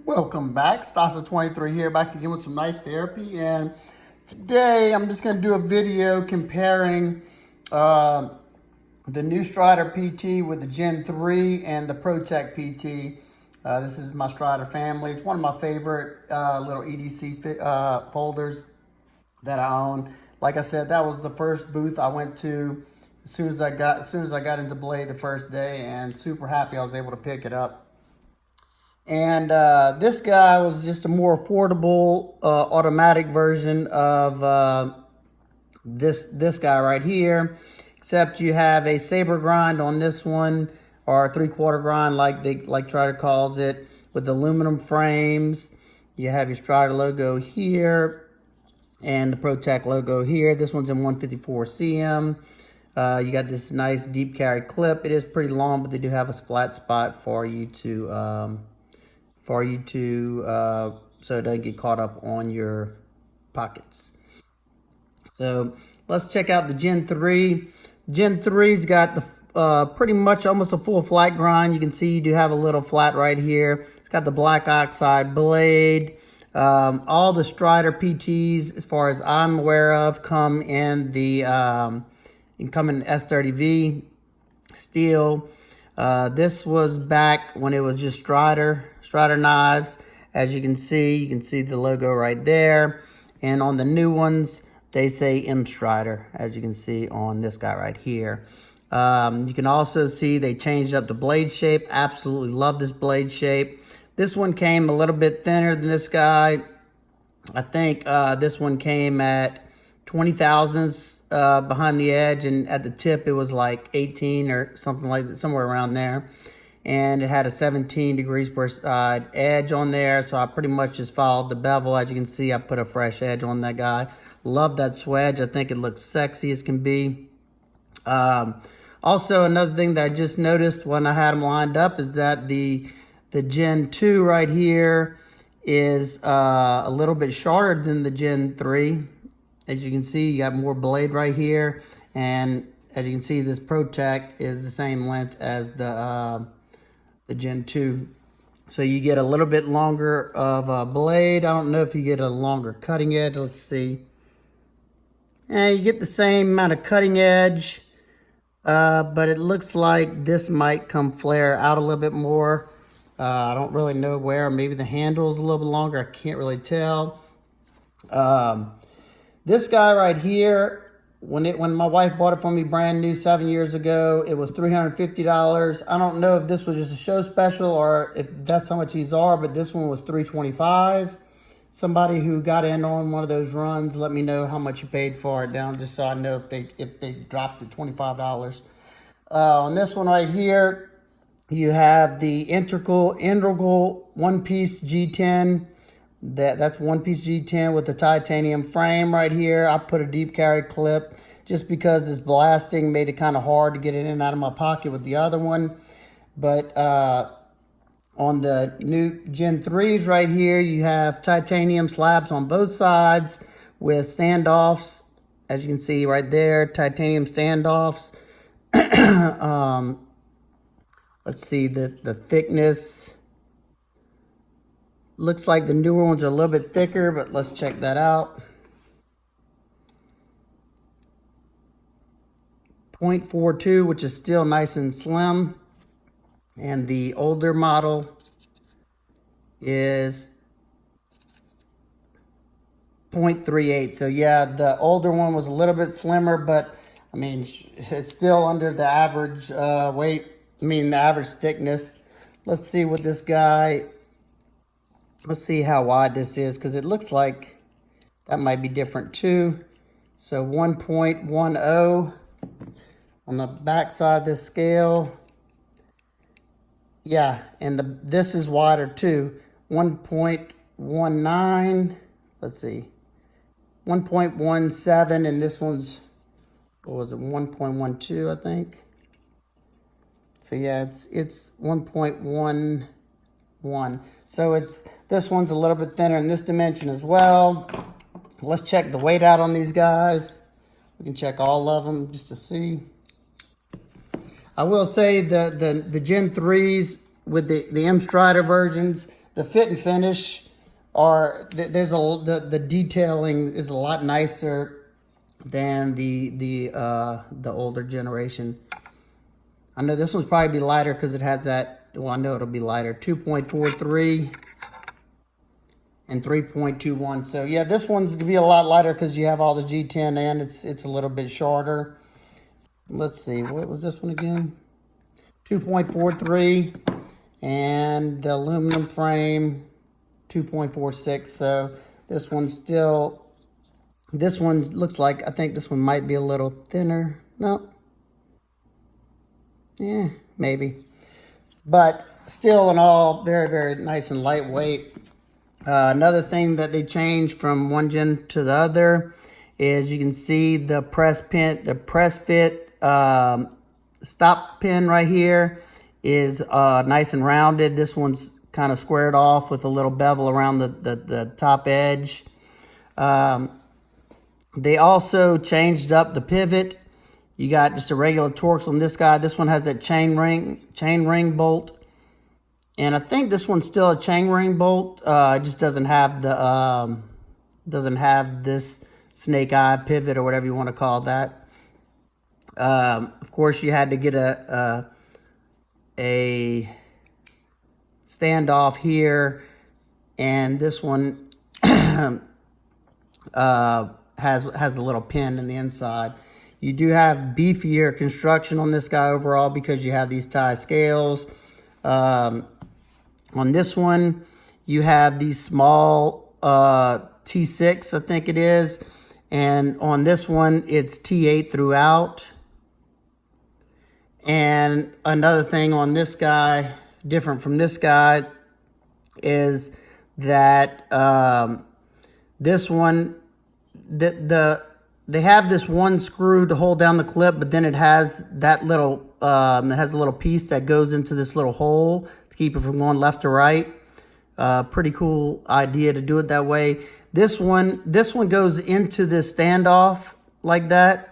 Welcome back. Stasa23 here, back again with some knife therapy. And today I'm just going to do a video comparing the new Strider PT with the Gen 3 and the ProTech PT. This is my Strider family. It's one of my favorite little EDC folders that I own. Like I said, that was the first booth I went to as soon as I got into Blade the first day, and super happy I was able to pick it up. And this guy was just a more affordable automatic version of this guy right here, except you have a saber grind on this one, or a 3/4 grind like Strider calls it, with aluminum frames. You have your Strider logo here and the ProTech logo here. This one's in 154 cm. You got this nice deep carry clip. It is pretty long, but they do have a flat spot for you to so it doesn't get caught up on your pockets. So let's check out the Gen 3. Gen 3's got the pretty much almost a full flat grind. You can see you do have a little flat right here. It's got the black oxide blade. All the Strider PTs, as far as I'm aware of, come in the S30V steel. This was back when it was just Strider knives. As you can see the logo right there. And on the new ones, they say M Strider, as you can see on this guy right here. You can also see they changed up the blade shape. Absolutely love this blade shape. This one came a little bit thinner than this guy. I think this one came at 20 thousandths behind the edge, and at the tip it was like 18 or something like that, somewhere around there. And it had a 17 degrees per side edge on there, so I pretty much just followed the bevel. As you can see, I put a fresh edge on that guy. Love that swedge. I think it looks sexy as can be. Also, another thing that I just noticed when I had them lined up is that the Gen 2 right here is a little bit shorter than the Gen 3. As you can see, you got more blade right here, and as you can see, this ProTech is the same length as the Gen 2. So you get a little bit longer of a blade. I don't know if you get a longer cutting edge. Let's see. And you get the same amount of cutting edge, but it looks like this might come flare out a little bit more. I don't really know where. Maybe the handle is a little bit longer. I can't really tell. This guy right here, when my wife bought it for me brand new 7 years ago, it was $350. I don't know if this was just a show special or if that's how much these are, but this one was $325. Somebody who got in on one of those runs, let me know how much you paid for it down, just so I know if they dropped to $25. On this one right here, you have the integral one-piece G10. That's one-piece G10 with the titanium frame right here. I put a deep carry clip just because this blasting made it kind of hard to get it in and out of my pocket with the other one. But on the new Gen 3s right here, you have titanium slabs on both sides with standoffs. As you can see right there, titanium standoffs. Let's see the thickness. Looks like the newer ones are a little bit thicker, but let's check that out. 0.42, which is still nice and slim. And the older model is 0.38. So yeah, the older one was a little bit slimmer, but I mean, it's still under the average weight. I mean, the average thickness. Let's see what this guy... Let's see how wide this is, because it looks like that might be different too. So 1.10 on the back side of this scale. Yeah, and this is wider too. 1.19. Let's see. 1.17, and this one's, what was it, 1.12, I think. So yeah, it's 1.11. So this one's a little bit thinner in this dimension as well. Let's check the weight out on these guys. We can check all of them just to see. I will say the Gen 3s with the M Strider versions, The fit and finish the detailing is a lot nicer than the older generation. I know this one's probably be lighter because it has that. Well, I know it'll be lighter. 2.43 and 3.21. So yeah, this one's gonna be a lot lighter because you have all the G10 and it's a little bit shorter. Let's see, what was this one again? 2.43 and the aluminum frame 2.46. So this one looks like, I think this one might be a little thinner. No. Yeah, maybe. But still in all, very, very nice and lightweight. Another thing that they changed from one gen to the other is you can see the press fit stop pin right here is nice and rounded. This one's kind of squared off with a little bevel around the top edge. They also changed up the pivot. You got just a regular Torx on this guy. This one has that chain ring bolt. And I think this one's still a chain ring bolt. It just doesn't have the this snake eye pivot or whatever you want to call that. Of course, you had to get a standoff here, and this one has a little pin in the inside. You do have beefier construction on this guy overall because you have these tie scales. On this one, you have these small T6, I think it is. And on this one, it's T8 throughout. And another thing on this guy, different from this guy, is that this one, they have this one screw to hold down the clip, but then it has that little, it has a little piece that goes into this little hole to keep it from going left to right. Pretty cool idea to do it that way. This one goes into this standoff like that.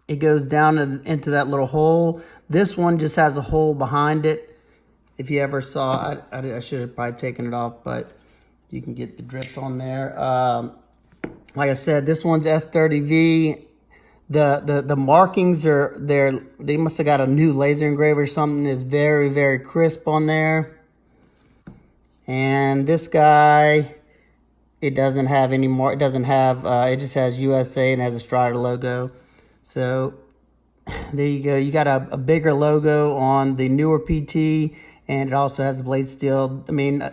It goes down into that little hole. This one just has a hole behind it. If you ever saw, I should have probably taken it off, but you can get the drift on there. Like I said, this one's S30V. The markings are there. They must have got a new laser engraver or something. That's very, very crisp on there. And this guy, it doesn't have any more. It doesn't have. It just has USA and has a Strider logo. So there you go. You got a bigger logo on the newer PT, and it also has a blade steel. I mean,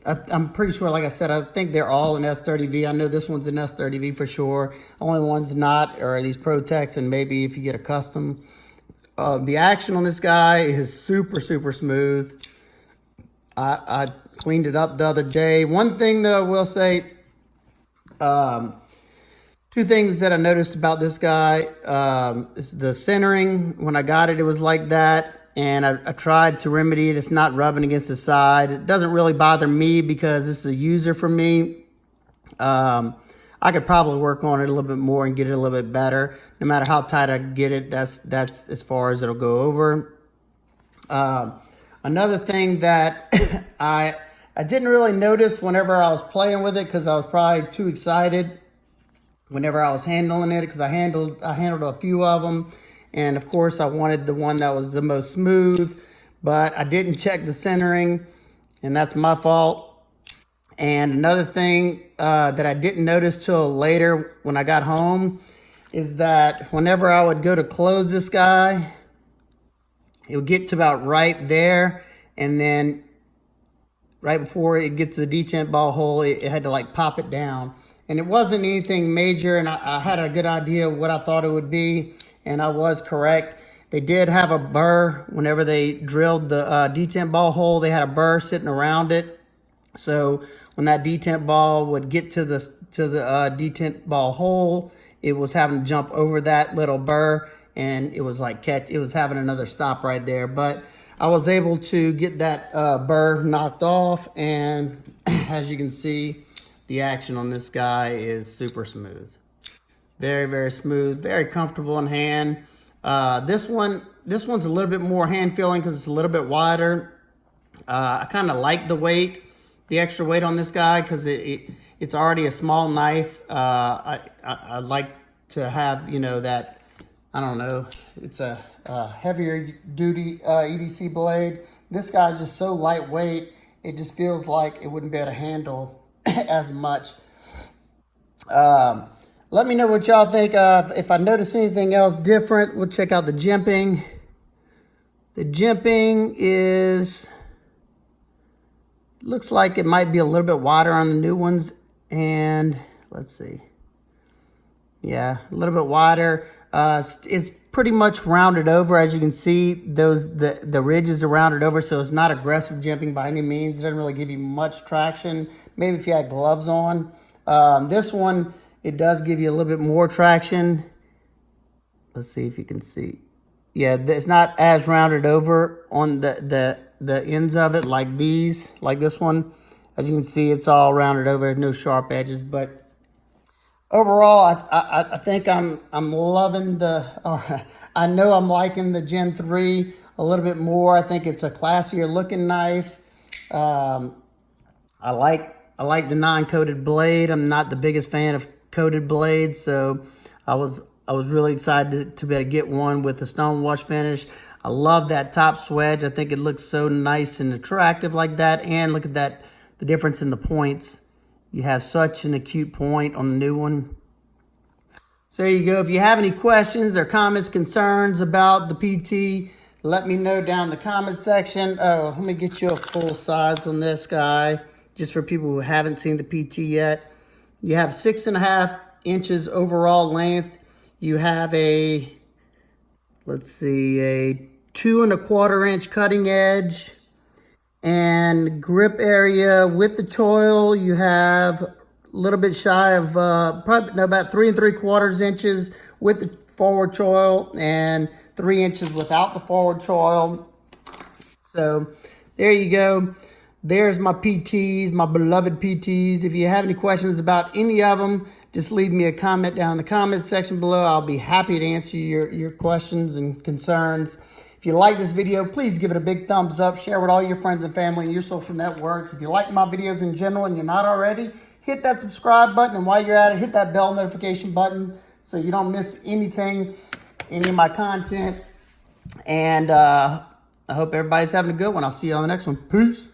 I'm pretty sure, like I said, I think they're all in S30V. I know this one's in S30V for sure. Only ones not are these ProTechs, and maybe if you get a custom. The action on this guy is super, super smooth. I cleaned it up the other day. One thing though, I will say, two things that I noticed about this guy is the centering. When I got it, it was like that. And I tried to remedy it. It's not rubbing against the side. It doesn't really bother me because this is a user for me. I could probably work on it a little bit more and get it a little bit better. No matter how tight I get it, that's as far as it'll go over. Another thing that I didn't really notice whenever I was playing with it because I was probably too excited whenever I was handling it, because I handled a few of them. And of course, I wanted the one that was the most smooth, but I didn't check the centering, and that's my fault. And another thing that I didn't notice till later when I got home is that whenever I would go to close this guy, it would get to about right there, and then right before it gets to the detent ball hole, it had to like pop it down. And it wasn't anything major, and I had a good idea of what I thought it would be. And I was correct. They did have a burr whenever they drilled the detent ball hole. They had a burr sitting around it. So when that detent ball would get to the detent ball hole, it was having to jump over that little burr, and it was like it was having another stop right there. But I was able to get that burr knocked off, and as you can see, the action on this guy is super smooth. Very, very smooth, very comfortable in hand. This one's a little bit more hand feeling because it's a little bit wider. I kind of like the extra weight on this guy because it's already a small knife. I like to have, you know, that, I don't know, it's a heavier duty EDC blade. This guy's just so lightweight, it just feels like it wouldn't be able to handle as much. Let me know what y'all think of. If I notice anything else different, we'll check out the Jimping. The Jimping looks like it might be a little bit wider on the new ones. And let's see. Yeah, a little bit wider. It's pretty much rounded over. As you can see, the ridges are rounded over, so it's not aggressive jimping by any means. It doesn't really give you much traction. Maybe if you had gloves on. This one, it does give you a little bit more traction. Let's see if you can see. Yeah, it's not as rounded over on the ends of it like these, like this one. As you can see, it's all rounded over. There's no sharp edges, but overall, I think I'm loving I know I'm liking the Gen 3 a little bit more. I think it's a classier looking knife. I like the non-coated blade. I'm not the biggest fan of coated blades, so I was really excited to be able to get one with the stone wash finish. I love that top swedge. I think it looks so nice and attractive like that. And look at that, the difference in the points. You have such an acute point on the new one. So there you go. If you have any questions or comments, concerns about the PT, let me know down in the comment section. Oh, let me get you a full size on this guy, just for people who haven't seen the PT yet. You have 6.5 inches overall length. You have a 2¼ inch cutting edge, and grip area with the choil, you have a little bit shy of about 3¾ inches with the forward choil and 3 inches without the forward choil. So there you go. There's my PTs, my beloved PTs. If you have any questions about any of them, just leave me a comment down in the comment section below. I'll be happy to answer your questions and concerns. If you like this video, please give it a big thumbs up. Share with all your friends and family and your social networks. If you like my videos in general and you're not already, hit that subscribe button. And while you're at it, hit that bell notification button so you don't miss anything, any of my content. And I hope everybody's having a good one. I'll see you on the next one. Peace.